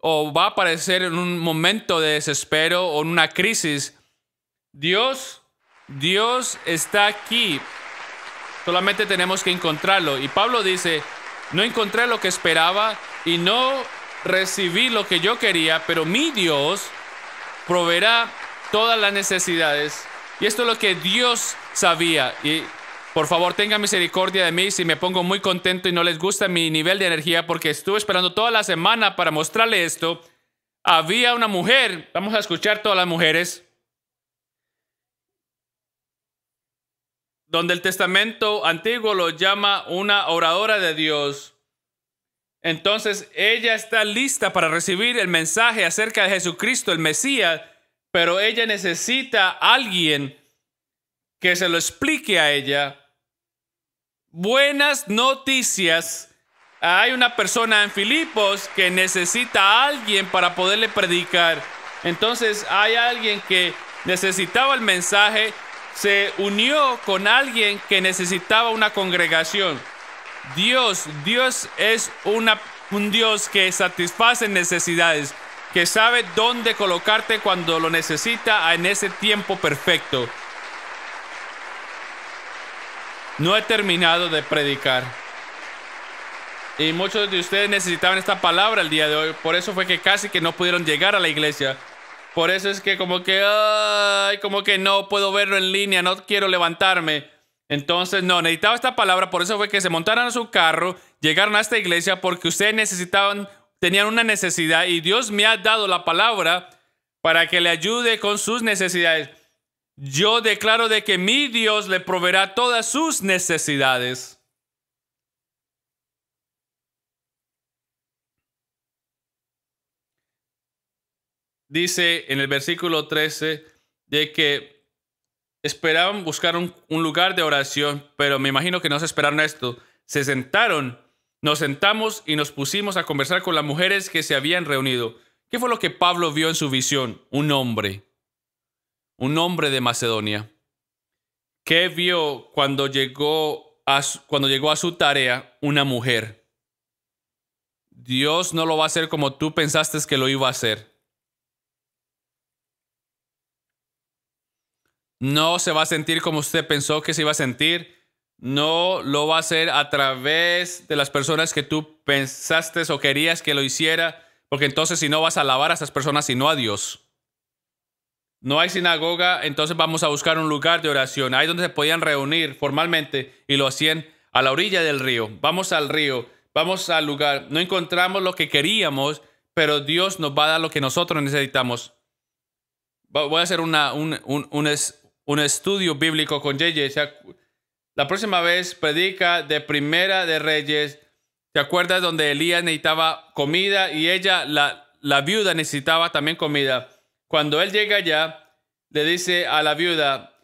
o va a aparecer en un momento de desespero o en una crisis. Dios está aquí. Solamente tenemos que encontrarlo. Y Pablo dice, no encontré lo que esperaba y no recibí lo que yo quería, pero mi Dios proveerá todas las necesidades. Y esto es lo que Dios sabía. Y por favor, tengan misericordia de mí si me pongo muy contento y no les gusta mi nivel de energía, porque estuve esperando toda la semana para mostrarle esto. Había una mujer, vamos a escuchar todas las mujeres, donde el Testamento Antiguo lo llama una oradora de Dios. Entonces, ella está lista para recibir el mensaje acerca de Jesucristo, el Mesías, pero ella necesita a alguien que se lo explique a ella. Buenas noticias. Hay una persona en Filipos que necesita a alguien para poderle predicar. Entonces, hay alguien que necesitaba el mensaje, se unió con alguien que necesitaba una congregación. Dios es un Dios que satisface necesidades, que sabe dónde colocarte cuando lo necesita en ese tiempo perfecto. No he terminado de predicar. Y muchos de ustedes necesitaban esta palabra el día de hoy. Por eso fue que casi que no pudieron llegar a la iglesia. Por eso es que como que no puedo verlo en línea, no quiero levantarme. Entonces, no, necesitaba esta palabra. Por eso fue que se montaron a su carro, llegaron a esta iglesia porque ustedes tenían una necesidad y Dios me ha dado la palabra para que le ayude con sus necesidades. Yo declaro de que mi Dios le proveerá todas sus necesidades. Dice en el versículo 13 de que esperaban buscar un lugar de oración, pero me imagino que no se esperaron esto. Se sentaron, nos sentamos y nos pusimos a conversar con las mujeres que se habían reunido. ¿Qué fue lo que Pablo vio en su visión? Un hombre de Macedonia. ¿Qué vio cuando llegó a su tarea? Una mujer. Dios no lo va a hacer como tú pensaste que lo iba a hacer. No se va a sentir como usted pensó que se iba a sentir. No lo va a hacer a través de las personas que tú pensaste o querías que lo hiciera, porque entonces si no vas a alabar a esas personas y no a Dios. No hay sinagoga, entonces vamos a buscar un lugar de oración. Ahí donde se podían reunir formalmente y lo hacían a la orilla del río. Vamos al río, vamos al lugar. No encontramos lo que queríamos, pero Dios nos va a dar lo que nosotros necesitamos. voy a hacer un estudio bíblico con JJ. O sea, la próxima vez predica de Primera de Reyes. ¿Te acuerdas donde Elías necesitaba comida y la viuda necesitaba también comida? Cuando él llega allá, le dice a la viuda,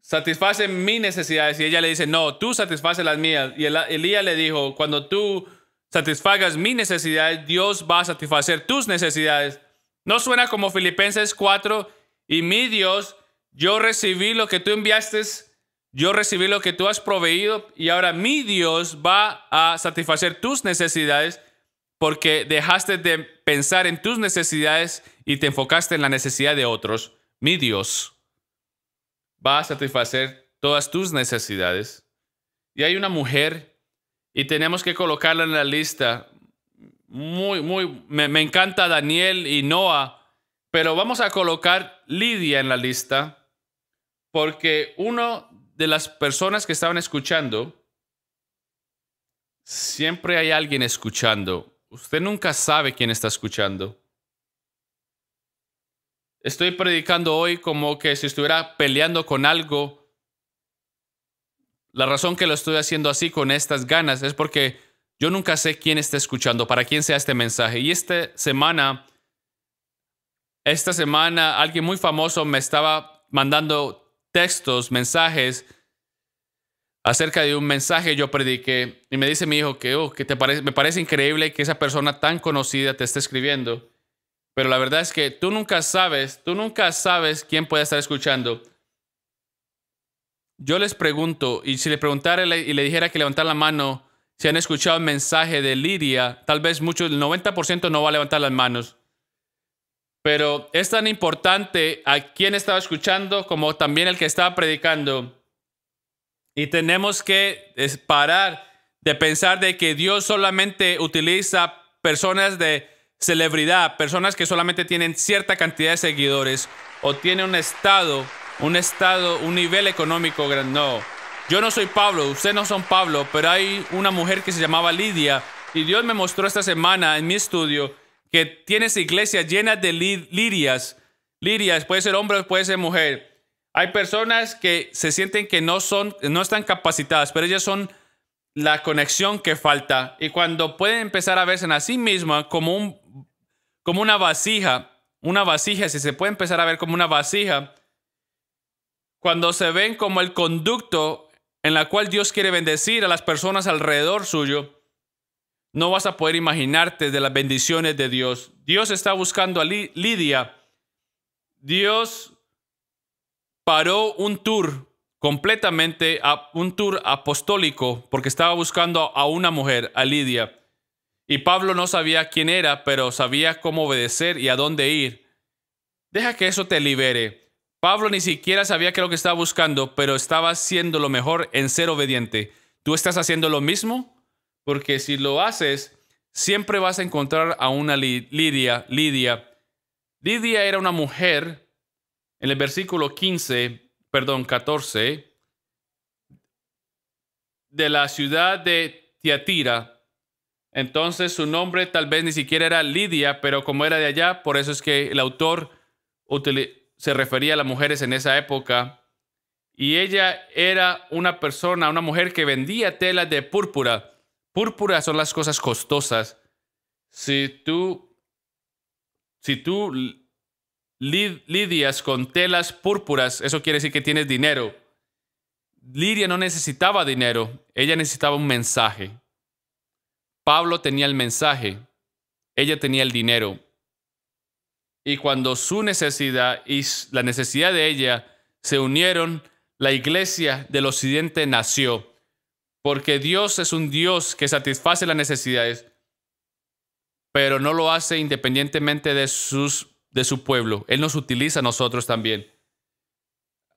satisface mis necesidades. Y ella le dice, no, tú satisfaces las mías. Y Elías le dijo, cuando tú satisfagas mis necesidades, Dios va a satisfacer tus necesidades. ¿No suena como Filipenses 4? Y mi Dios, yo recibí lo que tú enviaste, yo recibí lo que tú has proveído, y ahora mi Dios va a satisfacer tus necesidades porque dejaste de pensar en tus necesidades y te enfocaste en la necesidad de otros. Mi Dios va a satisfacer todas tus necesidades. Y hay una mujer y tenemos que colocarla en la lista. Me encanta Daniel y Noah, pero vamos a colocar Lidia en la lista porque una de las personas que estaban escuchando, siempre hay alguien escuchando. Usted nunca sabe quién está escuchando. Estoy predicando hoy como que si estuviera peleando con algo. La razón que lo estoy haciendo así con estas ganas es porque yo nunca sé quién está escuchando, para quién sea este mensaje. Y esta semana alguien muy famoso me estaba mandando textos, mensajes acerca de un mensaje yo prediqué. Y me dice mi hijo que me parece increíble que esa persona tan conocida te esté escribiendo. Pero la verdad es que tú nunca sabes quién puede estar escuchando. Yo les pregunto, y si le preguntara y le dijera que levantara la mano, si han escuchado el mensaje de Lidia, tal vez el 90% no va a levantar las manos. Pero es tan importante a quién estaba escuchando como también el que estaba predicando. Y tenemos que parar de pensar de que Dios solamente utiliza personas de celebridad, personas que solamente tienen cierta cantidad de seguidores o tienen un nivel económico grande. No, yo no soy Pablo, ustedes no son Pablo, pero hay una mujer que se llamaba Lidia y Dios me mostró esta semana en mi estudio que tienes iglesias llenas de Lidias. Lidias, puede ser hombre, puede ser mujer. Hay personas que se sienten que no están capacitadas, pero ellas son la conexión que falta. Y cuando pueden empezar a verse a sí mismas como una vasija, si se puede empezar a ver como una vasija, cuando se ven como el conducto en la cual Dios quiere bendecir a las personas alrededor suyo, no vas a poder imaginarte de las bendiciones de Dios. Dios está buscando a Lidia. Dios paró un tour un tour apostólico, porque estaba buscando a una mujer, a Lidia. Y Pablo no sabía quién era, pero sabía cómo obedecer y a dónde ir. Deja que eso te libere. Pablo ni siquiera sabía qué es lo que estaba buscando, pero estaba haciendo lo mejor en ser obediente. ¿Tú estás haciendo lo mismo? Porque si lo haces, siempre vas a encontrar a una Lidia. Lidia era una mujer, en el versículo 14, de la ciudad de Tiatira. Entonces su nombre tal vez ni siquiera era Lidia, pero como era de allá, por eso es que el autor se refería a las mujeres en esa época. Y ella era una mujer que vendía telas de púrpura. Púrpura son las cosas costosas. Si tú lidias con telas púrpuras, eso quiere decir que tienes dinero. Lidia no necesitaba dinero, ella necesitaba un mensaje. Pablo tenía el mensaje, ella tenía el dinero. Y cuando su necesidad y la necesidad de ella se unieron, la iglesia del occidente nació. Porque Dios es un Dios que satisface las necesidades, pero no lo hace independientemente de su pueblo. Él nos utiliza a nosotros también.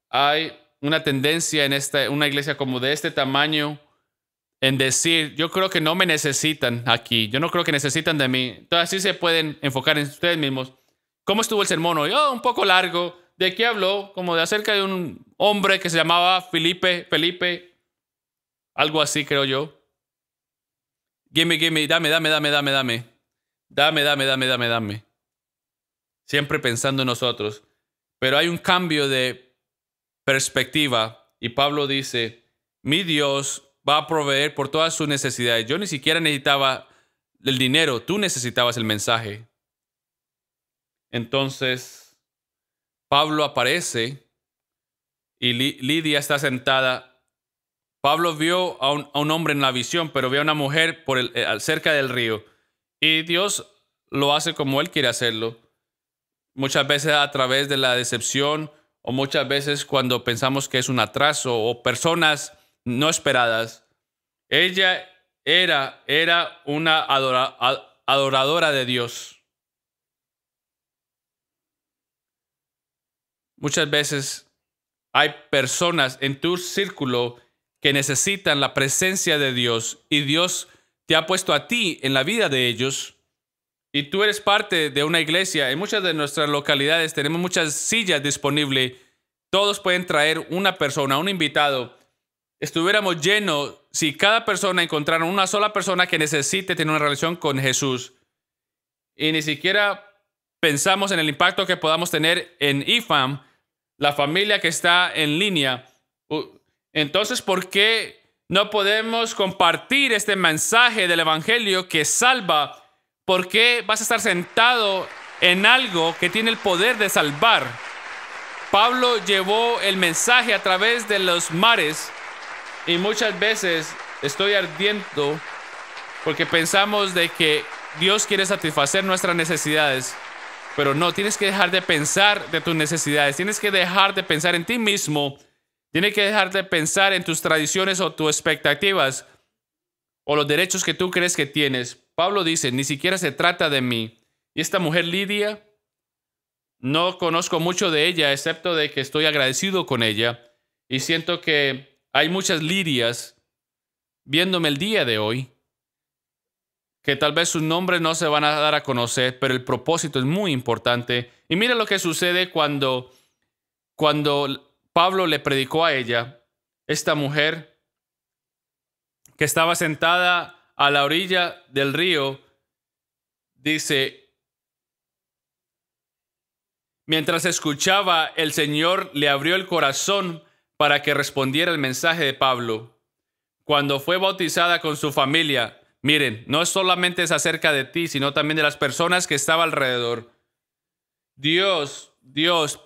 Hay una tendencia en una iglesia como de este tamaño en decir, yo creo que no me necesitan aquí, yo no creo que necesitan de mí. Entonces así se pueden enfocar en ustedes mismos. ¿Cómo estuvo el sermón hoy? Un poco largo. ¿De qué habló? Como de acerca de un hombre que se llamaba Felipe, algo así creo yo. Gimme, dame. Dame. Siempre pensando en nosotros. pero hay un cambio de perspectiva. Y Pablo dice, mi Dios va a proveer por todas sus necesidades. Yo ni siquiera necesitaba el dinero, tú necesitabas el mensaje. Entonces, Pablo aparece y Lidia está sentada. Pablo vio a un hombre en la visión, pero vio a una mujer cerca del río. Y Dios lo hace como Él quiere hacerlo. Muchas veces a través de la decepción, o muchas veces cuando pensamos que es un atraso o personas no esperadas. Ella era una adoradora de Dios. Muchas veces hay personas en tu círculo que necesitan la presencia de Dios y Dios te ha puesto a ti en la vida de ellos. Y tú eres parte de una iglesia. En muchas de nuestras localidades tenemos muchas sillas disponibles. Todos pueden traer una persona, un invitado. Estuviéramos llenos si cada persona encontrara una sola persona que necesite tener una relación con Jesús. Y ni siquiera pensamos en el impacto que podamos tener en IFAM, la familia que está en línea. Entonces, ¿por qué no podemos compartir este mensaje del Evangelio que salva? ¿Por qué vas a estar sentado en algo que tiene el poder de salvar? Pablo llevó el mensaje a través de los mares y muchas veces estoy ardiendo porque pensamos de que Dios quiere satisfacer nuestras necesidades. Pero no, tienes que dejar de pensar de tus necesidades. Tienes que dejar de pensar en ti mismo. Tienes que dejar de pensar en tus tradiciones o tus expectativas o los derechos que tú crees que tienes. Pablo dice, ni siquiera se trata de mí. Y esta mujer Lidia, no conozco mucho de ella, excepto de que estoy agradecido con ella. Y siento que hay muchas Lidias viéndome el día de hoy, que tal vez sus nombres no se van a dar a conocer, pero el propósito es muy importante. Y mira lo que sucede cuando Pablo le predicó a ella, esta mujer que estaba sentada a la orilla del río, dice, mientras escuchaba, el Señor le abrió el corazón para que respondiera el mensaje de Pablo. Cuando fue bautizada con su familia, miren, no solamente es acerca de ti, sino también de las personas que estaban alrededor. Dios,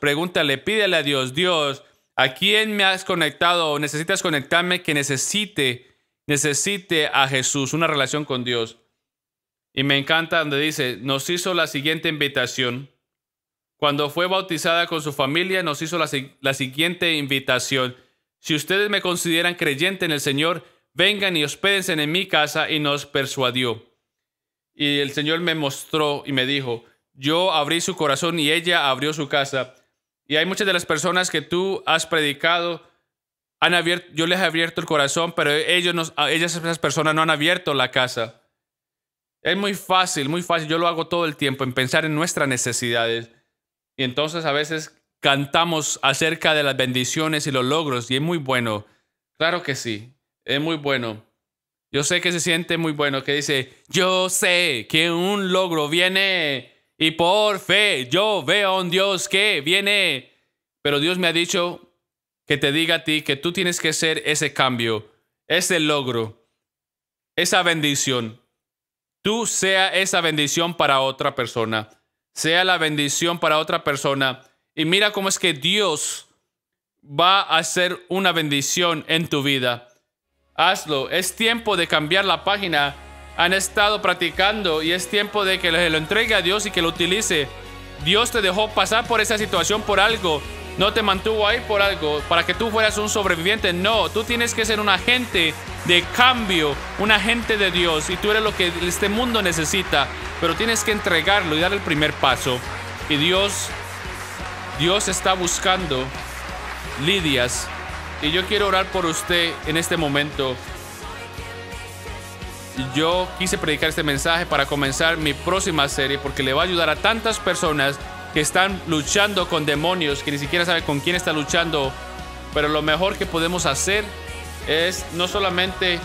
pregúntale, pídele a Dios, ¿a quién me has conectado o necesitas conectarme que necesite a Jesús, una relación con Dios? Y me encanta donde dice, nos hizo la siguiente invitación. Cuando fue bautizada con su familia, nos hizo la siguiente invitación. Si ustedes me consideran creyente en el Señor, vengan y hospédense en mi casa, y nos persuadió. Y el Señor me mostró y me dijo, yo abrí su corazón y ella abrió su casa. Y hay muchas de las personas que tú has predicado, yo les he abierto el corazón, pero esas personas no han abierto la casa. Es muy fácil, yo lo hago todo el tiempo, en pensar en nuestras necesidades. Y entonces a veces cantamos acerca de las bendiciones y los logros, y es muy bueno. Claro que sí. Es muy bueno. Yo sé que se siente muy bueno, que dice, yo sé que un logro viene y por fe yo veo a un Dios que viene. Pero Dios me ha dicho que te diga a ti que tú tienes que ser ese cambio, ese logro, esa bendición. Tú sea esa bendición para otra persona. Sea la bendición para otra persona. Y mira cómo es que Dios va a hacer una bendición en tu vida. Hazlo. Es tiempo de cambiar la página. Han estado practicando y es tiempo de que lo entregue a Dios y que lo utilice. Dios te dejó pasar por esa situación por algo. No te mantuvo ahí por algo para que tú fueras un sobreviviente. No, tú tienes que ser un agente de cambio, un agente de Dios. Y tú eres lo que este mundo necesita. Pero tienes que entregarlo y dar el primer paso. Y Dios está buscando Lidias. Y yo quiero orar por usted en este momento. Yo quise predicar este mensaje para comenzar mi próxima serie porque le va a ayudar a tantas personas que están luchando con demonios, que ni siquiera saben con quién está luchando. Pero lo mejor que podemos hacer es no solamente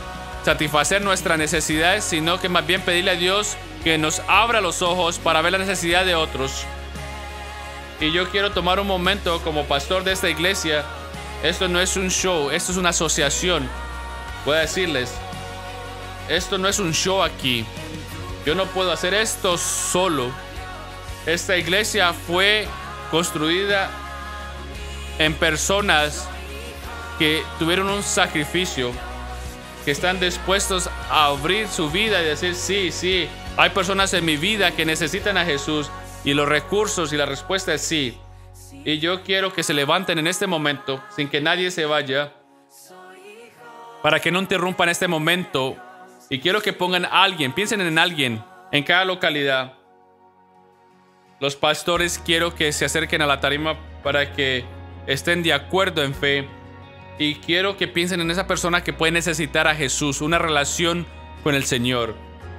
satisfacer nuestras necesidades, sino que más bien pedirle a Dios que nos abra los ojos para ver la necesidad de otros. Y yo quiero tomar un momento como pastor de esta iglesia. Esto no es un show, esto es una asociación. Voy a decirles, esto no es un show aquí. Yo no puedo hacer esto solo. Esta iglesia fue construida en personas que tuvieron un sacrificio, que están dispuestos a abrir su vida y decir, sí, hay personas en mi vida que necesitan a Jesús y los recursos y la respuesta es sí. Y yo quiero que se levanten en este momento sin que nadie se vaya, para que no interrumpan este momento. Y quiero que pongan a alguien, piensen en alguien en cada localidad. Los pastores quiero que se acerquen a la tarima para que estén de acuerdo en fe. Y quiero que piensen en esa persona que puede necesitar a Jesús, una relación con el Señor,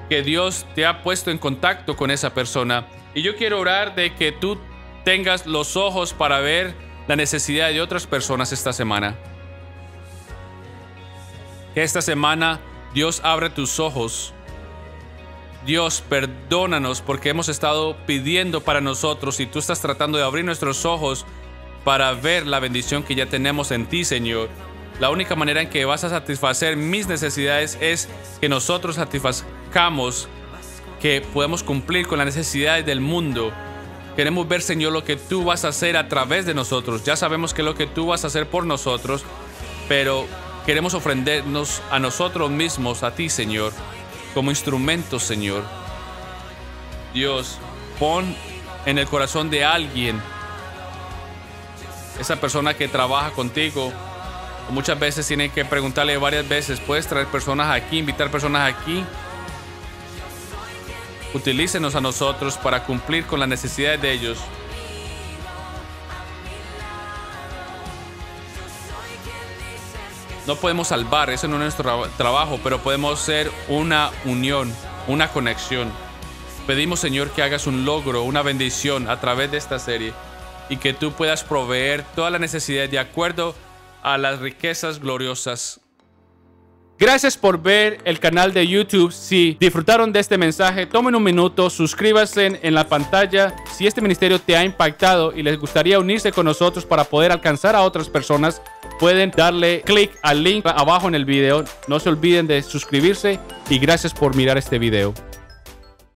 que Dios te ha puesto en contacto con esa persona. Y yo quiero orar de que tú tengas los ojos para ver la necesidad de otras personas esta semana. Que esta semana Dios abre tus ojos. Dios, perdónanos porque hemos estado pidiendo para nosotros y tú estás tratando de abrir nuestros ojos para ver la bendición que ya tenemos en ti, Señor. La única manera en que vas a satisfacer mis necesidades es que nosotros satisfazcamos, que podemos cumplir con las necesidades del mundo. Queremos ver, Señor, lo que tú vas a hacer a través de nosotros. Ya sabemos que lo que tú vas a hacer por nosotros, pero queremos ofrendernos a nosotros mismos, a ti, Señor, como instrumentos, Señor. Dios, pon en el corazón de alguien, esa persona que trabaja contigo. Muchas veces tienen que preguntarle varias veces, ¿puedes traer personas aquí, invitar personas aquí? Utilícenos a nosotros para cumplir con las necesidades de ellos. No podemos salvar, eso no es nuestro trabajo, pero podemos ser una unión, una conexión. Pedimos, Señor, que hagas un logro, una bendición a través de esta serie y que tú puedas proveer toda la necesidad de acuerdo a las riquezas gloriosas. Gracias por ver el canal de YouTube. Si disfrutaron de este mensaje, tomen un minuto, suscríbanse en la pantalla. Si este ministerio te ha impactado y les gustaría unirse con nosotros para poder alcanzar a otras personas, pueden darle clic al link abajo en el video. No se olviden de suscribirse y gracias por mirar este video.